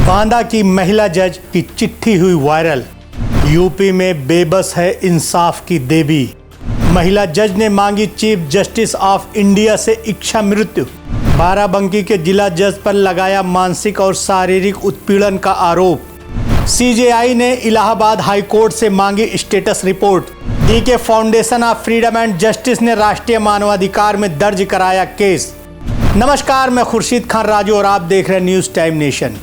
बांदा की महिला जज की चिट्ठी हुई वायरल। यूपी में बेबस है इंसाफ की देवी। महिला जज ने मांगी चीफ जस्टिस ऑफ इंडिया से इच्छा मृत्यु। बाराबंकी के जिला जज पर लगाया मानसिक और शारीरिक उत्पीड़न का आरोप। सीजेआई ने इलाहाबाद हाई कोर्ट से मांगी status report. DK foundation of freedom and justice ने राष्ट्रीय मानवाधिकार में दर्ज कराया केस। नमस्कार, मैं खुर्शीद खान राजू और आप देख रहे हैं न्यूज़ टाइम नेशन।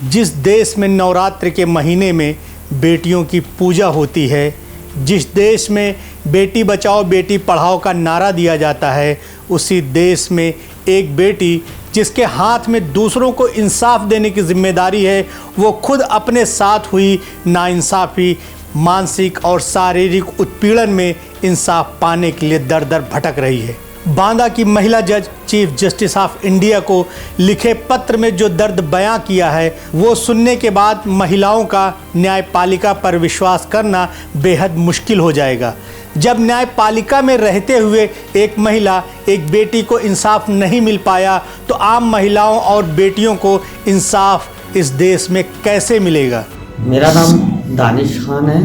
जिस देश में नवरात्र के महीने में बेटियों की पूजा होती है, जिस देश में बेटी बचाओ बेटी पढ़ाओ का नारा दिया जाता है, उसी देश में एक बेटी जिसके हाथ में दूसरों को इंसाफ देने की जिम्मेदारी है, वो खुद अपने साथ हुई नाइंसाफ़ी, मानसिक और शारीरिक उत्पीड़न में इंसाफ पाने के लिए दर दर भटक रही है। बांदा की महिला जज चीफ जस्टिस ऑफ इंडिया को लिखे पत्र में जो दर्द बयां किया है, वो सुनने के बाद महिलाओं का न्यायपालिका पर विश्वास करना बेहद मुश्किल हो जाएगा। जब न्यायपालिका में रहते हुए एक महिला, एक बेटी को इंसाफ नहीं मिल पाया, तो आम महिलाओं और बेटियों को इंसाफ इस देश में कैसे मिलेगा। मेरा नाम दानिश खान है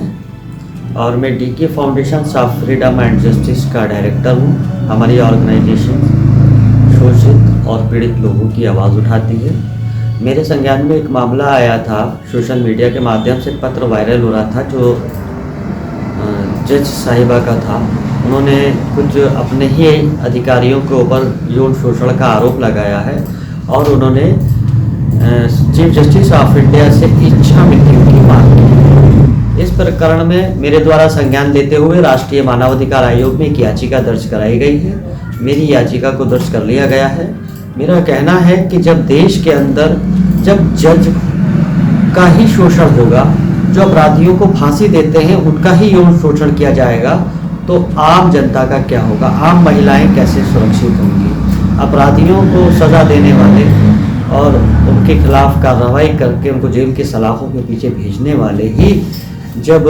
और मैं DK foundation of freedom and justice का डायरेक्टर हूँ। हमारी ऑर्गेनाइजेशन शोषित और पीड़ित लोगों की आवाज़ उठाती है। मेरे संज्ञान में एक मामला आया था, सोशल मीडिया के माध्यम से पत्र वायरल हो रहा था जो जज साहिबा का था। उन्होंने कुछ अपने ही अधिकारियों के ऊपर यौन शोषण का आरोप लगाया है और उन्होंने चीफ जस्टिस ऑफ इंडिया से इच्छा मृत्यु की मांग की। इस प्रकरण में मेरे द्वारा संज्ञान लेते हुए राष्ट्रीय मानवाधिकार आयोग में एक याचिका दर्ज कराई गई है। मेरी याचिका को दर्ज कर लिया गया है। मेरा कहना है कि जब देश के अंदर जब जज का ही शोषण होगा, जो अपराधियों को फांसी देते हैं उनका ही यौन शोषण किया जाएगा, तो आम जनता का क्या होगा? आम महिलाएं कैसे सुरक्षित होंगी? अपराधियों को सज़ा देने वाले और उनके खिलाफ कार्रवाई करके उनको जेल के सलाखों के पीछे भेजने वाले ही जब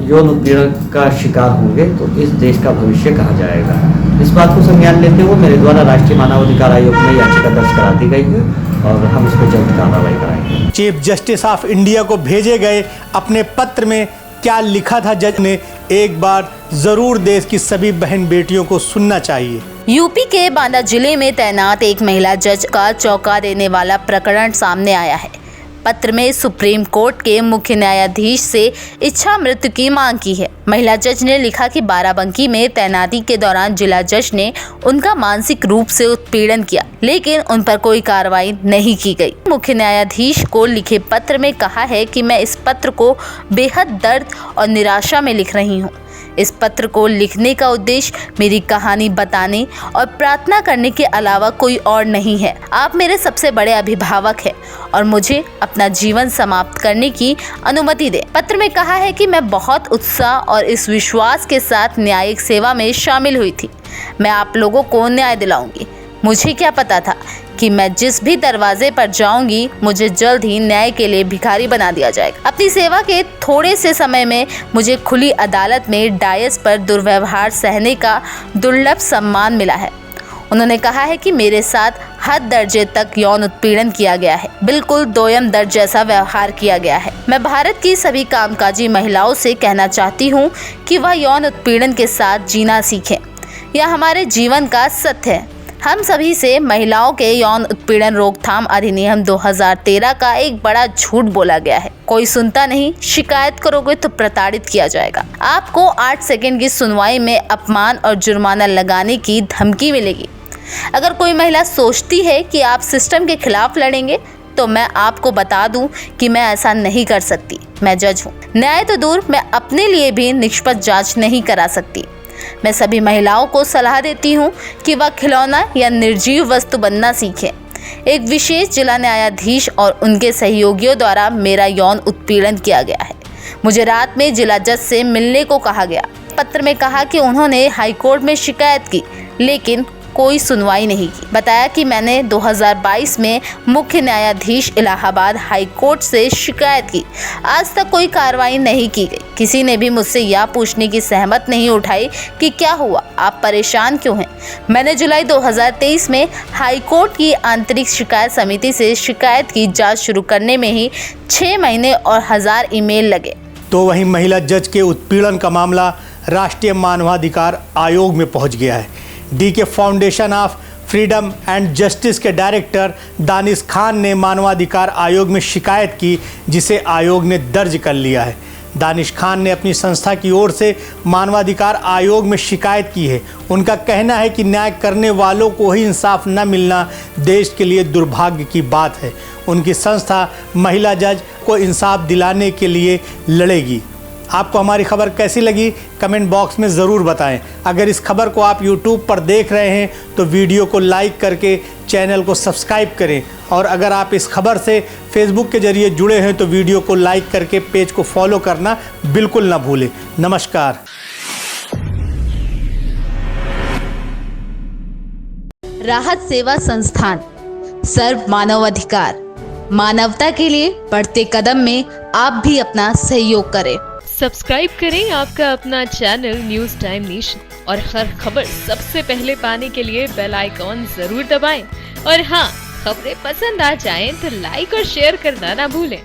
यौन उत्पीड़न का शिकार होंगे तो इस देश का भविष्य कहा जाएगा। इस बात को संज्ञान लेते हुए मेरे द्वारा राष्ट्रीय मानवाधिकार आयोग में याचिका दर्ज करा दी गई है और हम इस पर जल्द कार्रवाई कराएंगे। चीफ जस्टिस ऑफ इंडिया को भेजे गए अपने पत्र में क्या लिखा था जज ने, एक बार जरूर देश की सभी बहन बेटियों को सुनना चाहिए। यूपी के बांदा जिले में तैनात एक महिला जज का चौंका देने वाला प्रकरण सामने आया है। पत्र में सुप्रीम कोर्ट के मुख्य न्यायाधीश से इच्छा मृत्यु की मांग की है। महिला जज ने लिखा कि बाराबंकी में तैनाती के दौरान जिला जज ने उनका मानसिक रूप से उत्पीड़न किया, लेकिन उन पर कोई कार्रवाई नहीं की गई। मुख्य न्यायाधीश को लिखे पत्र में कहा है कि मैं इस पत्र को बेहद दर्द और निराशा में लिख रही हूँ। इस पत्र को लिखने का उद्देश्य मेरी कहानी बताने और प्रार्थना करने के अलावा कोई और नहीं है। आप मेरे सबसे बड़े अभिभावक हैं और मुझे अपना जीवन समाप्त करने की अनुमति दें। पत्र में कहा है कि मैं बहुत उत्साह और इस विश्वास के साथ न्यायिक सेवा में शामिल हुई थी। मैं आप लोगों को न्याय दिलाऊंगी। मुझे क्या पता था कि मैं जिस भी दरवाजे पर जाऊंगी, मुझे जल्द ही न्याय के लिए भिखारी बना दिया जाएगा। अपनी सेवा के थोड़े से समय में मुझे खुली अदालत में डायस पर दुर्व्यवहार सहने का दुर्लभ सम्मान मिला है। उन्होंने कहा है कि मेरे साथ हद दर्जे तक यौन उत्पीड़न किया गया है, बिल्कुल दोयम दर्ज जैसा व्यवहार किया गया है। मैं भारत की सभी कामकाजी महिलाओं से कहना चाहती हूँ कि वह यौन उत्पीड़न के साथ जीना सीखें। यह हमारे जीवन का सत्य है। हम सभी से महिलाओं के यौन उत्पीड़न रोकथाम अधिनियम 2013 का एक बड़ा झूठ बोला गया है। कोई सुनता नहीं, शिकायत करोगे तो प्रताड़ित किया जाएगा। आपको 8 सेकंड की सुनवाई में अपमान और जुर्माना लगाने की धमकी मिलेगी। अगर कोई महिला सोचती है कि आप सिस्टम के खिलाफ लड़ेंगे, तो मैं आपको बता दूं कि मैं ऐसा नहीं कर सकती। मैं जज हूँ। न्याय तो दूर, मैं अपने लिए भी निष्पक्ष जांच नहीं करा सकती। मैं सभी महिलाओं को सलाह देती हूँ कि वह खिलौना या निर्जीव वस्तु बनना सीखें। एक विशेष जिला न्यायाधीश और उनके सहयोगियों द्वारा मेरा यौन उत्पीड़न किया गया है। मुझे रात में जिला जज से मिलने को कहा गया। पत्र में कहा कि उन्होंने हाईकोर्ट में शिकायत की, लेकिन कोई सुनवाई नहीं की। बताया कि मैंने 2022 में मुख्य न्यायाधीश इलाहाबाद हाई कोर्ट से शिकायत की, आज तक कोई कार्रवाई नहीं की गई। किसी ने भी मुझसे यह पूछने की सहमत नहीं उठाई कि क्या हुआ, आप परेशान क्यों हैं। मैंने जुलाई 2023 में हाई कोर्ट की आंतरिक शिकायत समिति से शिकायत की जांच शुरू करने में ही 6 महीने और 1000 ईमेल लगे। तो वहीं महिला जज के उत्पीड़न का मामला राष्ट्रीय मानवाधिकार आयोग में पहुंच गया है। DK foundation of freedom and justice के डायरेक्टर दानिश खान ने मानवाधिकार आयोग में शिकायत की, जिसे आयोग ने दर्ज कर लिया है। दानिश खान ने अपनी संस्था की ओर से मानवाधिकार आयोग में शिकायत की है। उनका कहना है कि न्याय करने वालों को ही इंसाफ न मिलना देश के लिए दुर्भाग्य की बात है। उनकी संस्था महिला जज को इंसाफ दिलाने के लिए लड़ेगी। आपको हमारी खबर कैसी लगी कमेंट बॉक्स में ज़रूर बताएं। अगर इस खबर को आप YouTube पर देख रहे हैं तो वीडियो को लाइक करके चैनल को सब्सक्राइब करें, और अगर आप इस खबर से Facebook के जरिए जुड़े हैं तो वीडियो को लाइक करके पेज को फॉलो करना बिल्कुल ना भूलें। नमस्कार। राहत सेवा संस्थान, सर्व मानवाधिकार, मानवता के लिए बढ़ते कदम में आप भी अपना सहयोग करें। सब्सक्राइब करें आपका अपना चैनल न्यूज़ टाइम नेशन, और हर खबर सबसे पहले पाने के लिए बेल आइकॉन जरूर दबाएं। और हाँ, खबरें पसंद आ जाएं तो लाइक और शेयर करना ना भूलें।